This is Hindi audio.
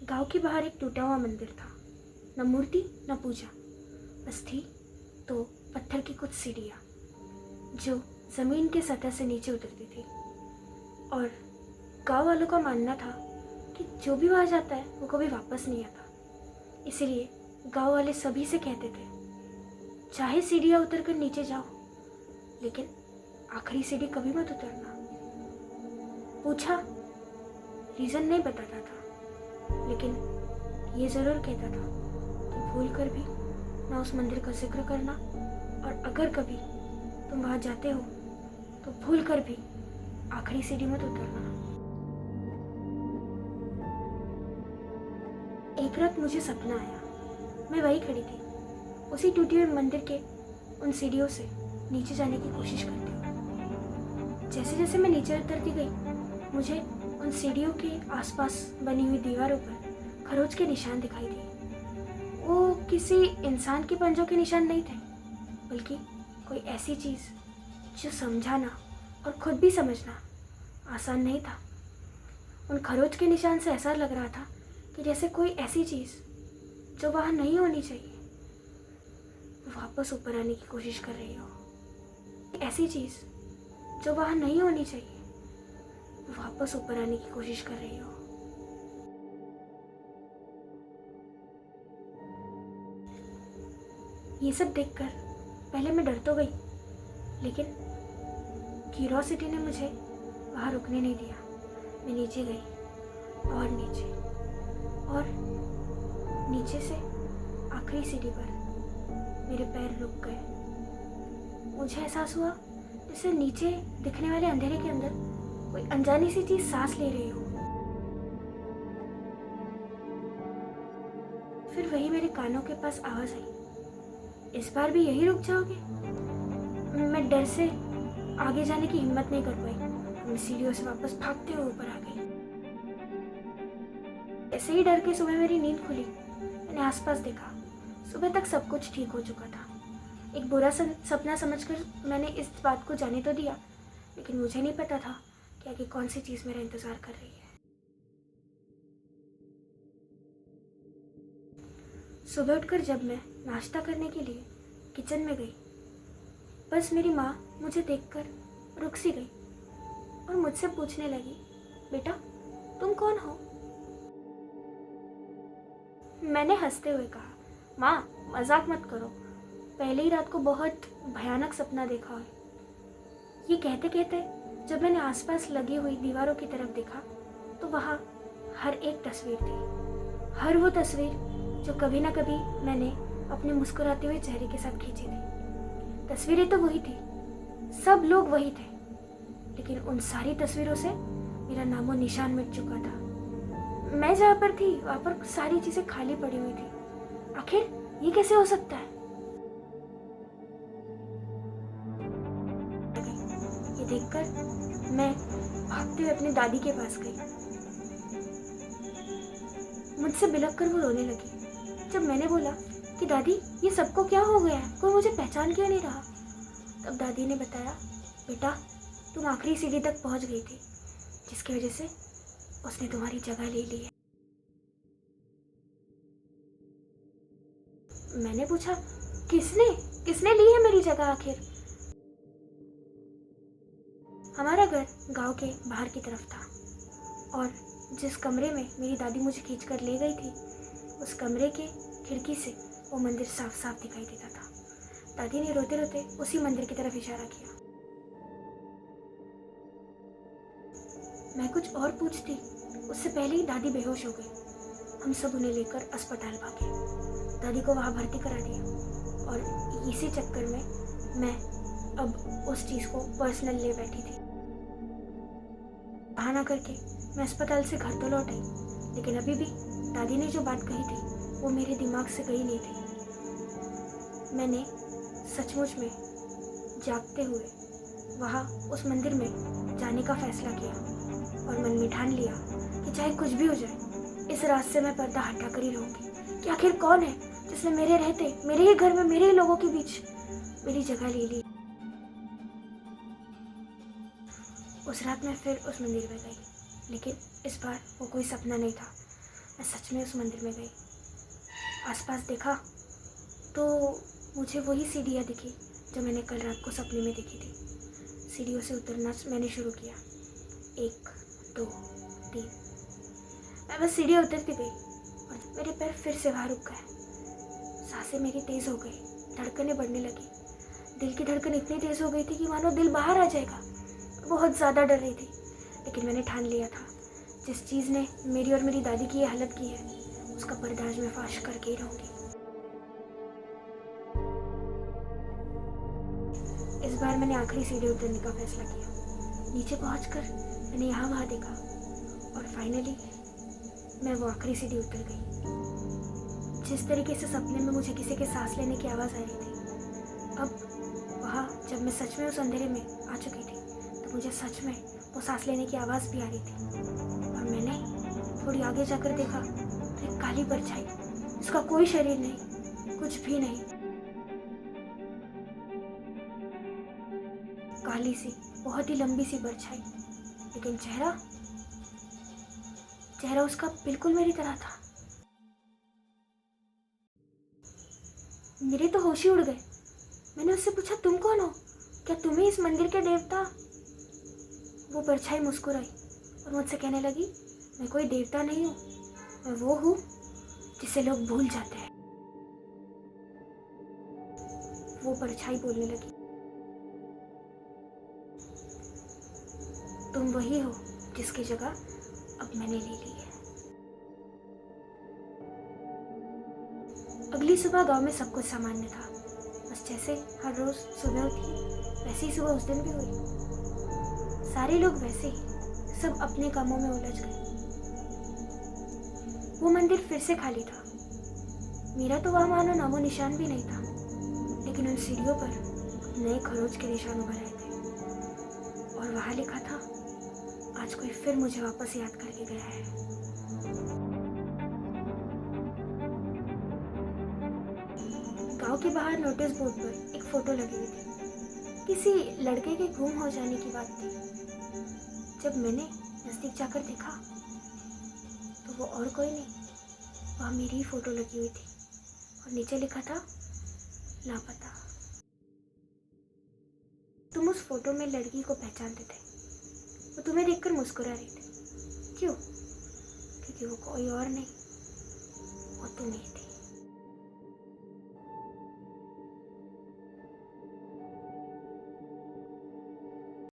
गांव के बाहर एक टूटा हुआ मंदिर था। न मूर्ति न पूजा, बस थी तो पत्थर की कुछ सीढ़ियाँ जो ज़मीन के सतह से नीचे उतरती थी। और गांव वालों का मानना था कि जो भी वहाँ जाता है वो कभी वापस नहीं आता। इसीलिए गांव वाले सभी से कहते थे, चाहे सीढ़ियाँ उतर कर नीचे जाओ, लेकिन आखिरी सीढ़ी कभी मत उतरना। पूछा, रीज़न नहीं बताता था, लेकिन ये ज़रूर कहता था कि भूल कर भी ना उस मंदिर का जिक्र करना, और अगर कभी तुम वहाँ जाते हो तो भूल कर भी आखिरी सीढ़ी मत उतरना। एक रात मुझे सपना आया, मैं वहीं खड़ी थी, उसी टूटे हुए मंदिर के उन सीढ़ियों से नीचे जाने की कोशिश करती हूँ। जैसे जैसे मैं नीचे उतरती गई, मुझे उन सीढ़ियों के आसपास बनी हुई दीवारों पर खरोच के निशान दिखाई दिए। वो किसी इंसान के पंजों के निशान नहीं थे, बल्कि कोई ऐसी चीज़ जो समझाना और खुद भी समझना आसान नहीं था। उन खरोच के निशान से ऐसा लग रहा था कि जैसे कोई ऐसी चीज़ जो वहाँ नहीं होनी चाहिए वापस ऊपर आने की कोशिश कर रही हो। ऐसी चीज़ जो वहाँ नहीं होनी चाहिए वापस ऊपर आने की कोशिश कर रही हो। ये सब देखकर पहले मैं डर तो गई, लेकिन क्यूरोसिटी ने मुझे वहाँ रुकने नहीं दिया। मैं नीचे गई और नीचे, और नीचे से आखिरी सीढ़ी पर मेरे पैर रुक गए। मुझे एहसास हुआ जैसे नीचे दिखने वाले अंधेरे के अंदर कोई अनजानी सी चीज सांस ले रही हो। फिर वही मेरे कानों के पास आवाज आई, इस बार भी यही रुक जाओगे? मैं डर से आगे जाने की हिम्मत नहीं कर पाई। मैं सीढ़ियों से वापस भागते हुए ऊपर आ गई। ऐसे ही डर के सुबह मेरी नींद खुली। मैंने आसपास देखा, सुबह तक सब कुछ ठीक हो चुका था। एक बुरा सपना समझकर मैंने इस बात को जाने तो दिया, लेकिन मुझे नहीं पता था कि आगे कौन सी चीज़ मेरा इंतज़ार कर रही है। सुबह उठकर जब मैं नाश्ता करने के लिए किचन में गई, बस मेरी माँ मुझे देखकर रुक सी गई और मुझसे पूछने लगी, बेटा तुम कौन हो? मैंने हंसते हुए कहा, माँ मजाक मत करो, पहले ही रात को बहुत भयानक सपना देखा है। ये कहते कहते जब मैंने आसपास लगी हुई दीवारों की तरफ देखा तो वहाँ हर एक तस्वीर थी, हर वो तस्वीर जो कभी ना कभी मैंने अपने मुस्कुराते हुए चेहरे के साथ खींची थी। तस्वीरें तो वही थी, सब लोग वही थे, लेकिन उन सारी तस्वीरों से मेरा नामो निशान मिट चुका था। मैं जहाँ पर थी वहाँ पर सारी चीज़ें खाली पड़ी हुई थी। आखिर ये कैसे हो सकता है? ये देखकर मैं भागते हुए अपनी दादी के पास गई। मुझसे बिलख कर वो रोने लगी। जब मैंने बोला कि दादी ये सबको क्या हो गया है, कोई मुझे पहचान क्यों नहीं रहा, तब दादी ने बताया, बेटा तुम आखिरी सीढ़ी तक पहुंच गई थी, जिसकी वजह से उसने तुम्हारी जगह ले ली है। मैंने पूछा, किसने किसने ली है मेरी जगह आखिर? हमारा घर गांव के बाहर की तरफ था, और जिस कमरे में मेरी दादी मुझे खींचकर ले गई थी, उस कमरे के खिड़की से वो मंदिर साफ साफ दिखाई देता था। दादी ने रोते रोते उसी मंदिर की तरफ इशारा किया। मैं कुछ और पूछती, उससे पहले ही दादी बेहोश हो गई। हम सब उन्हें लेकर अस्पताल भागे, दादी को वहाँ भर्ती करा दिया, और इसी चक्कर में मैं अब उस चीज़ को पर्सनल ले बैठी थी। बहाना करके मैं अस्पताल से घर तो लौट आई, लेकिन अभी भी दादी ने जो बात कही थी वो मेरे दिमाग से गई नहीं थी। मैंने सचमुच में जागते हुए वहाँ उस मंदिर में जाने का फैसला किया, और मन में ठान लिया कि चाहे कुछ भी हो जाए, इस रात से मैं पर्दा हटा कर ही रहूँगी कि आखिर कौन है जिसने मेरे रहते मेरे ही घर में मेरे ही लोगों के बीच मेरी जगह ले ली। उस रात मैं फिर उस मंदिर में गई, लेकिन इस बार वो कोई सपना नहीं था, मैं सच में उस मंदिर में गई। आसपास देखा तो मुझे वही सीढ़ियाँ दिखी जो मैंने कल रात को सपने में देखी थी। सीढ़ियों से उतरना मैंने शुरू किया। 1 2 3। मैं बस सीढ़ियाँ उतरती गई और मेरे पैर फिर से वहाँ रुक गए। सांसें मेरी तेज़ हो गई, धड़कनें बढ़ने लगी। दिल की धड़कन इतनी तेज़ हो गई थी कि मानो दिल बाहर आ जाएगा। बहुत ज़्यादा डर रही थी, लेकिन मैंने ठान लिया था जिस चीज़ ने मेरी और मेरी दादी की ये हालत की है उसका पर्दा आज मैं फाश करके ही रहूँगी। इस बार मैंने आखिरी सीढ़ी उतरने का फैसला किया। नीचे पहुंचकर मैंने यहाँ वहाँ देखा और फाइनली मैं वो आखिरी सीढ़ी उतर गई। जिस तरीके से सपने में मुझे किसी के सांस लेने की आवाज़ आ रही थी, अब वहाँ जब मैं सच में उस अंधेरे में आ चुकी थी तो मुझे सच में वो सांस लेने की आवाज़ भी आ रही थी। और मैंने थोड़ी आगे जाकर देखा तो एक काली परछाई, उसका कोई शरीर नहीं, कुछ भी नहीं, काली सी बहुत ही लंबी सी परछाई, लेकिन चेहरा उसका बिल्कुल मेरी तरह था। मेरे तो होश ही उड़ गए। मैंने उससे पूछा, तुम कौन हो? क्या तुम ही इस मंदिर के देवता? वो परछाई मुस्कुराई और मुझसे कहने लगी, मैं कोई देवता नहीं हूँ, मैं वो हूँ जिसे लोग भूल जाते हैं। वो परछाई बोलने लगी, तुम वही हो जिसकी जगह अब मैंने ले ली है। अगली सुबह गांव में सब कुछ सामान्य था। बस जैसे हर रोज सुबह उठी वैसे ही सुबह उस दिन भी हुई। सारे लोग वैसे ही, सब अपने कामों में उलझ गए। वो मंदिर फिर से खाली था। मेरा तो वहाँ मानो नामो निशान भी नहीं था, लेकिन उन सीढ़ियों पर नए खरोच के निशान उभर आए थे और वहाँ लिखा था, आज कोई फिर मुझे वापस याद करके गया है। गांव के बाहर नोटिस बोर्ड पर एक फोटो लगी हुई थी। किसी लड़के के गुम हो जाने की बात थी। जब मैंने नजदीक जाकर देखा तो वो और कोई नहीं, वहाँ मेरी ही फोटो लगी हुई थी और नीचे लिखा था, लापता। तुम उस फोटो में लड़की को पहचानते थे। वो तुम्हें देखकर मुस्कुरा रही थी। क्यों? क्योंकि वो कोई और नहीं, वो तुम ही थी।